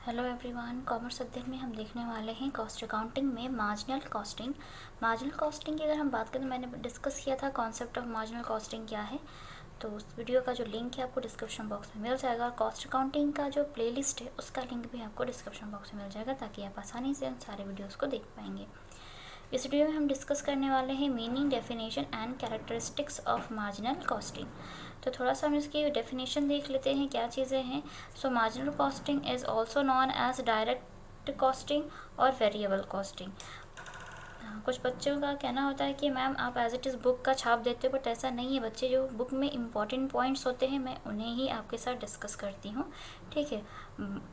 Hello everyone, commerce अध्ययन में हम देखने वाले हैं कॉस्ट अकाउंटिंग में मार्जिनल कॉस्टिंग। मार्जिनल कॉस्टिंग की अगर हम बात करें तो मैंने डिस्कस किया था कॉन्सेप्ट ऑफ मार्जिनल कॉस्टिंग क्या है। तो उस वीडियो का जो लिंक है आपको डिस्क्रिप्शन बॉक्स में मिल जाएगा और कॉस्ट अकाउंटिंग का जो प्लेलिस्ट है उसका लिंक भी आपको डिस्क्रिप्शन बॉक्स में मिल जाएगा ताकि आप आसानी से उन सारे वीडियोज़ को देख पाएंगे। इस वीडियो में हम डिस्कस करने वाले हैं meaning, definition and characteristics of marginal costing. तो थोड़ा सा हम इसकी डेफिनेशन देख लेते हैं क्या चीज़ें हैं। So marginal costing is also known as direct costing और वेरिएबल कॉस्टिंग। कुछ बच्चों का कहना होता है कि मैम आप एज इट इज़ बुक का छाप देते हो, बट ऐसा नहीं है बच्चे। जो बुक में इंपॉर्टेंट पॉइंट्स होते हैं मैं उन्हें ही आपके साथ डिस्कस करती हूँ, ठीक है।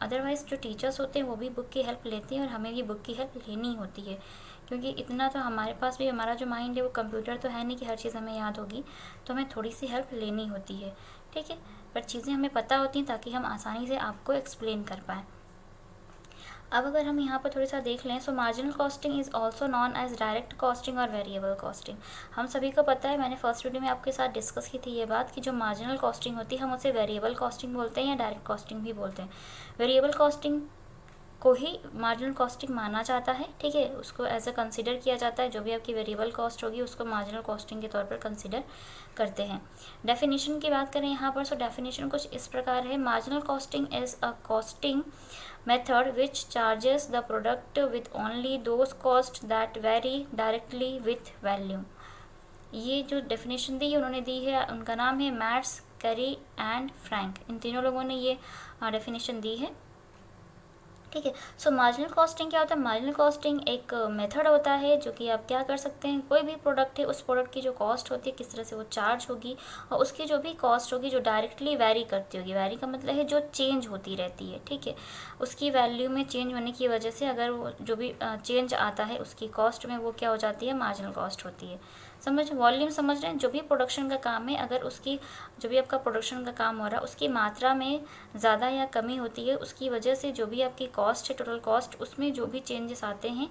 अदरवाइज़ जो टीचर्स होते हैं वो भी बुक की हेल्प लेते हैं और हमें भी बुक की हेल्प लेनी होती है, क्योंकि इतना तो हमारे पास भी, हमारा जो माइंड है वो कंप्यूटर तो है नहीं कि हर चीज़ हमें याद होगी, तो हमें थोड़ी सी हेल्प लेनी होती है, ठीक है। बट चीज़ें हमें पता होती हैं ताकि हम आसानी से आपको एक्सप्लेन कर पाएँ। अब अगर हम यहाँ पर थोड़ी सा देख लें, so marginal costing is also known as direct costing और वेरिएबल कॉस्टिंग। हम सभी को पता है, मैंने फर्स्ट वीडियो में आपके साथ डिस्कस की थी ये बात कि जो मार्जिनल कॉस्टिंग होती है हम उसे वेरिएबल कॉस्टिंग बोलते हैं या डायरेक्ट कॉस्टिंग भी बोलते हैं। वेरिएबल कॉस्टिंग को ही मार्जिनल कॉस्टिंग माना जाता है, ठीक है। उसको एज अ कंसिडर किया जाता है, जो भी आपकी वेरिएबल कॉस्ट होगी उसको मार्जिनल कॉस्टिंग के तौर पर कंसिडर करते हैं। डेफिनेशन की बात करें यहाँ पर, सो डेफिनेशन कुछ इस प्रकार है। Marginal costing is a costing method which charges the product with only those costs that vary directly with value। ये जो डेफिनेशन दी है उन्होंने दी है, उनका नाम है मैट्स, करी एंड फ्रैंक। इन तीनों लोगों ने ये डेफिनेशन दी है, ठीक है। सो मार्जिनल कॉस्टिंग क्या होता है? मार्जिनल कॉस्टिंग एक मेथड होता है जो कि आप क्या कर सकते हैं, कोई भी प्रोडक्ट है उस प्रोडक्ट की जो कॉस्ट होती है किस तरह से वो चार्ज होगी और उसकी जो भी कॉस्ट होगी जो डायरेक्टली वैरी करती होगी। वैरी का मतलब है जो चेंज होती रहती है, ठीक है। उसकी वैल्यू में चेंज होने की वजह से अगर वो जो भी चेंज आता है उसकी कॉस्ट में, वो क्या हो जाती है? मार्जिनल कॉस्ट होती है। वॉल्यूम समझ रहे हैं? जो भी प्रोडक्शन का काम है, अगर उसकी जो भी आपका प्रोडक्शन का काम हो रहा है उसकी मात्रा में ज़्यादा या कमी होती है, उसकी वजह से जो भी आपकी कॉस्ट है, टोटल कॉस्ट, उसमें जो भी चेंजेस आते हैं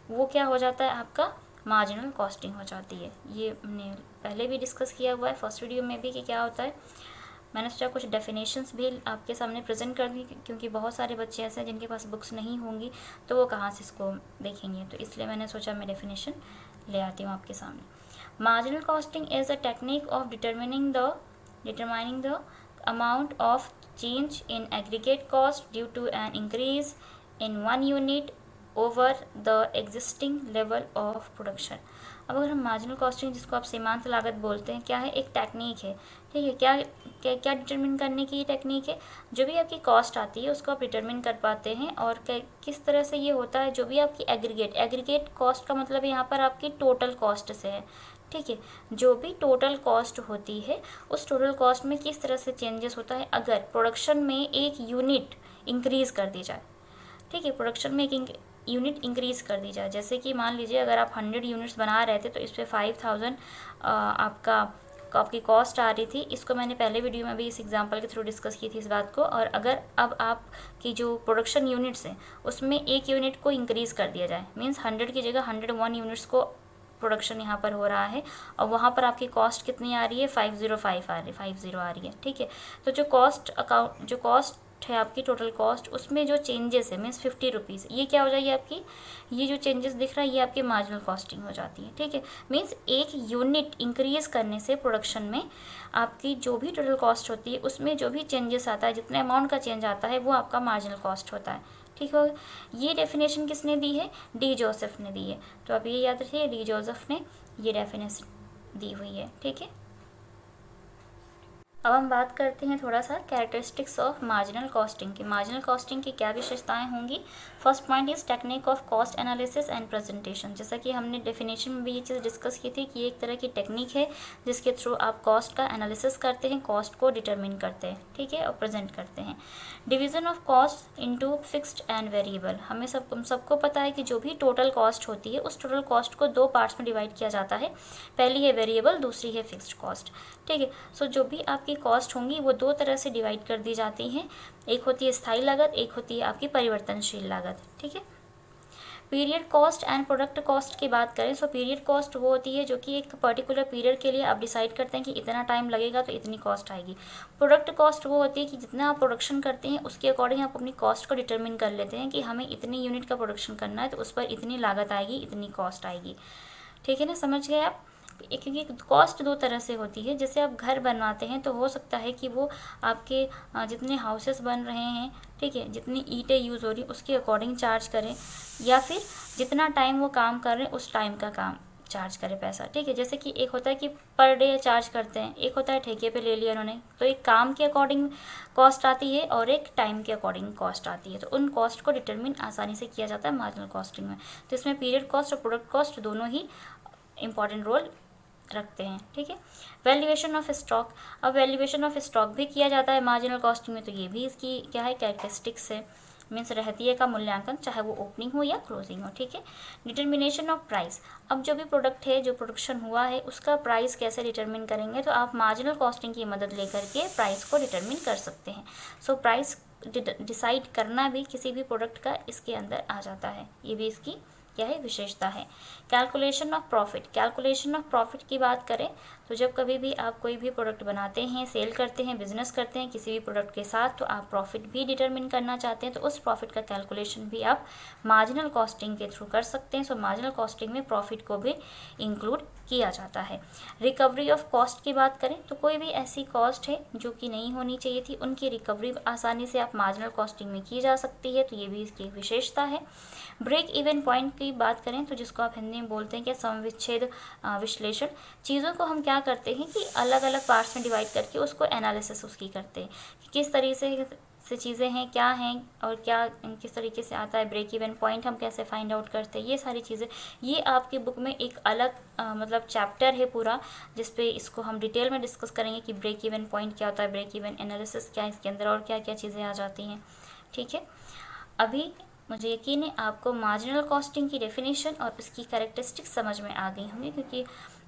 वो क्या हो जाता है? आपका मार्जिनल कॉस्टिंग हो जाती है। ये हमने पहले भी डिस्कस किया हुआ है फर्स्ट वीडियो में भी कि क्या होता है। मैंने सोचा कुछ डेफिनेशंस भी आपके सामने प्रेजेंट कर दी, क्योंकि बहुत सारे बच्चे ऐसे हैं जिनके पास बुक्स नहीं होंगी तो वो कहाँ से इसको देखेंगे, तो इसलिए मैंने सोचा मैं डेफिनेशन ले आती हूँ आपके सामने। Marginal costing is a technique of determining the amount of change in aggregate cost due to an increase in one unit over the existing level of production। अब अगर हम मार्जिनल कॉस्टिंग, जिसको आप सीमांत लागत बोलते हैं, क्या है? एक टेक्निक है, ठीक है। क्या डिटरमिन करने की टेक्निक है? जो भी आपकी कॉस्ट आती है उसको आप डिटरमिन कर पाते हैं। और किस तरह से ये होता है? जो भी आपकी एग्रीगेट कॉस्ट का मतलब यहाँ पर आपकी टोटल कॉस्ट से है, ठीक है। जो भी टोटल कॉस्ट होती है उस टोटल कॉस्ट में किस तरह से चेंजेस होता है अगर प्रोडक्शन में एक यूनिट इंक्रीज़ कर दी जाए, ठीक है। प्रोडक्शन में एक यूनिट इंक्रीज़ कर दी जाए, जैसे कि मान लीजिए अगर आप 100 यूनिट्स बना रहे थे तो इस पर 5000 आपकी कॉस्ट आ रही थी। इसको मैंने पहले वीडियो में भी इस एग्जांपल के थ्रू डिस्कस की थी इस बात को। और अगर अब आपकी जो प्रोडक्शन यूनिट्स हैं उसमें एक यूनिट को इंक्रीज़ कर दिया जाए, मीन्स 100 की जगह 101 यूनिट्स को प्रोडक्शन यहाँ पर हो रहा है और वहाँ पर आपकी कॉस्ट कितनी आ रही है? 505 आ रही है, 50 आ रही है, ठीक है। तो जो कॉस्ट है आपकी टोटल कॉस्ट, उसमें जो चेंजेस है मीन्स 50 रुपीज़, ये क्या हो जाएगी आपकी? ये जो चेंजेस दिख रहा है ये आपकी मार्जिनल कॉस्टिंग हो जाती है, ठीक है। मीन्स एक यूनिट इंक्रीज़ करने से प्रोडक्शन में आपकी जो भी टोटल कॉस्ट होती है उसमें जो भी चेंजेस आता है, जितने अमाउंट का चेंज आता है वो आपका मार्जिनल कॉस्ट होता है, ठीक हो। ये डेफिनेशन किसने दी है? डी जोसेफ ने दी है। तो आप ये याद रखिए, डी जोसेफ ने ये डेफिनेशन दी हुई है, ठीक है। अब हम बात करते हैं थोड़ा सा कैरेक्टरिस्टिक्स ऑफ मार्जिनल कॉस्टिंग की। मार्जिनल कॉस्टिंग की क्या विशेषताएं होंगी? First point is technique of cost analysis and presentation. जैसा कि हमने डेफिनेशन में भी ये चीज़ डिस्कस की थी कि एक तरह की टेक्निक है जिसके थ्रू आप कॉस्ट का एनालिसिस करते हैं, कॉस्ट को डिटरमिन करते हैं, ठीक है, और प्रेजेंट करते हैं। Division of cost into fixed and variable. हम सबको पता है कि जो भी टोटल कॉस्ट होती है उस टोटल कॉस्ट को दो पार्ट्स में डिवाइड किया जाता है, पहली है वेरिएबल, दूसरी है फिक्स्ड कॉस्ट, ठीक है। सो जो भी आपकी कॉस्ट होंगी वो दो तरह से डिवाइड कर दी जाती हैं, एक होती है स्थायी लागत, एक होती है आपकी परिवर्तनशील लागत, ठीक है। Period cost and product cost की बात करें, सो पीरियड कॉस्ट वो होती है जो कि एक पर्टिकुलर पीरियड के लिए आप डिसाइड करते हैं कि इतना टाइम लगेगा तो इतनी कॉस्ट आएगी। प्रोडक्ट कॉस्ट वो होती है कि जितना आप प्रोडक्शन करते हैं उसके अकॉर्डिंग आप अपनी कॉस्ट को डिटरमिन कर लेते हैं कि हमें इतनी यूनिट का प्रोडक्शन करना है तो उस पर इतनी लागत आएगी, इतनी कॉस्ट आएगी। ठीक है ना, समझ गए आप। क्योंकि कॉस्ट दो तरह से होती है। जैसे आप घर बनवाते हैं तो हो सकता है कि वो आपके जितने हाउसेस बन रहे हैं, ठीक है, जितनी ईंटें यूज़ हो रही उसके अकॉर्डिंग चार्ज करें, या फिर जितना टाइम वो काम कर रहे हैं उस टाइम का काम चार्ज करें पैसा। ठीक है, जैसे कि एक होता है कि पर डे चार्ज करते हैं, एक होता है ठेके पे ले लिया उन्होंने, तो एक काम के अकॉर्डिंग कॉस्ट आती है और एक टाइम के अकॉर्डिंग कॉस्ट आती है। तो उन कॉस्ट को डिटरमिन आसानी से किया जाता है मार्जिनल कॉस्टिंग में। तो इसमें पीरियड कॉस्ट और प्रोडक्ट कॉस्ट दोनों ही इंपॉर्टेंट रोल रखते हैं। ठीक है, वैल्यूएशन ऑफ स्टॉक। अब वैल्यूएशन ऑफ स्टॉक भी किया जाता है मार्जिनल कॉस्टिंग में, तो ये भी इसकी क्या है, कैरेक्टरिस्टिक्स है, मीन्स रहतिये का मूल्यांकन, चाहे वो ओपनिंग हो या क्लोजिंग हो। ठीक है, डिटर्मिनेशन ऑफ प्राइस। अब जो भी प्रोडक्ट है, जो प्रोडक्शन हुआ है, उसका प्राइस कैसे डिटरमिन करेंगे, तो आप मार्जिनल कॉस्टिंग की मदद लेकर के प्राइस को डिटरमिन कर सकते हैं। सो प्राइस डिसाइड करना भी किसी भी प्रोडक्ट का इसके अंदर आ जाता है, ये भी इसकी क्या है, विशेषता है। Calculation of profit. Calculation of profit की बात करें तो जब कभी भी आप कोई भी प्रोडक्ट बनाते हैं, सेल करते हैं, बिजनेस करते हैं किसी भी प्रोडक्ट के साथ, तो आप प्रॉफिट भी डिटरमिन करना चाहते हैं, तो उस प्रॉफिट का कैलकुलेशन भी आप मार्जिनल कॉस्टिंग के थ्रू कर सकते हैं। सो मार्जिनल कॉस्टिंग में प्रॉफिट को भी इंक्लूड किया जाता है। रिकवरी ऑफ कॉस्ट की बात करें तो कोई भी ऐसी कॉस्ट है जो कि नहीं होनी चाहिए थी, उनकी रिकवरी आसानी से आप मार्जिनल कॉस्टिंग में की जा सकती है, तो ये भी इसकी विशेषता है। ब्रेक इवन पॉइंट की बात करें तो जिसको आप हिंदी में बोलते हैं कि समविच्छेद विश्लेषण। चीज़ों को हम क्या करते हैं कि अलग अलग पार्ट्स में डिवाइड करके उसको एनालिसिस उसकी करते हैं कि किस तरीके से चीज़ें हैं, क्या हैं और क्या किस तरीके से आता है। ब्रेक इवन पॉइंट हम कैसे फाइंड आउट करते हैं, ये सारी चीज़ें, ये आपकी बुक में एक अलग मतलब चैप्टर है पूरा, जिस पे इसको हम डिटेल में डिस्कस करेंगे कि ब्रेक इवन पॉइंट क्या होता है, ब्रेक इवन एनालिसिस क्या है इसके अंदर, और क्या क्या चीज़ें आ जाती हैं। ठीक है, अभी मुझे यकीन है आपको मार्जिनल कॉस्टिंग की डेफिनेशन और इसकी कैरेक्टरिस्टिक्स समझ में आ गई होंगी, क्योंकि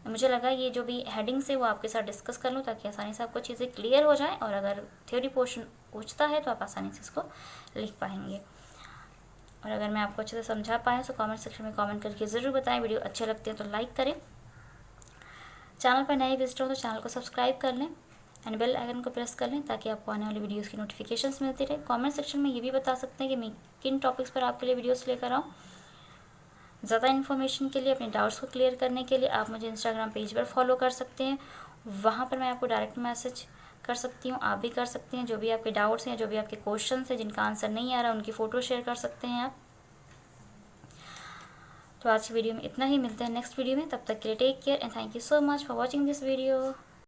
मुझे लगा ये जो भी हेडिंग्स है वो आपके साथ डिस्कस कर लूँ ताकि आसानी से आपको चीज़ें क्लियर हो जाएं, और अगर थ्योरी पोर्शन पूछता है तो आप आसानी से इसको लिख पाएंगे। और अगर मैं आपको अच्छे से समझा पाया तो कमेंट सेक्शन में कमेंट करके ज़रूर बताएं। वीडियो अच्छे लगते हैं तो लाइक करें, चैनल पर नए विजिटर हो तो चैनल को सब्सक्राइब कर लें एंड बेल आइकन को प्रेस कर लें ताकि आपको आने वाली वीडियोस की नोटिफिकेशंस मिलती रहे। कमेंट सेक्शन में ये भी बता सकते हैं कि मैं किन टॉपिक्स पर आपके लिए वीडियोस लेकर आऊँ। ज़्यादा इन्फॉर्मेशन के लिए, अपने डाउट्स को क्लियर करने के लिए आप मुझे इंस्टाग्राम पेज पर फॉलो कर सकते हैं, वहाँ पर मैं आपको डायरेक्ट मैसेज कर सकती हूँ, आप भी कर सकते हैं। जो भी आपके डाउट्स हैं, जो भी आपके क्वेश्चन हैं, जिनका आंसर नहीं आ रहा, उनकी फ़ोटो शेयर कर सकते हैं आप। तो आज की वीडियो में इतना ही, मिलते हैं नेक्स्ट वीडियो में, तब तक के लिए take care and thank you so much for watching this video.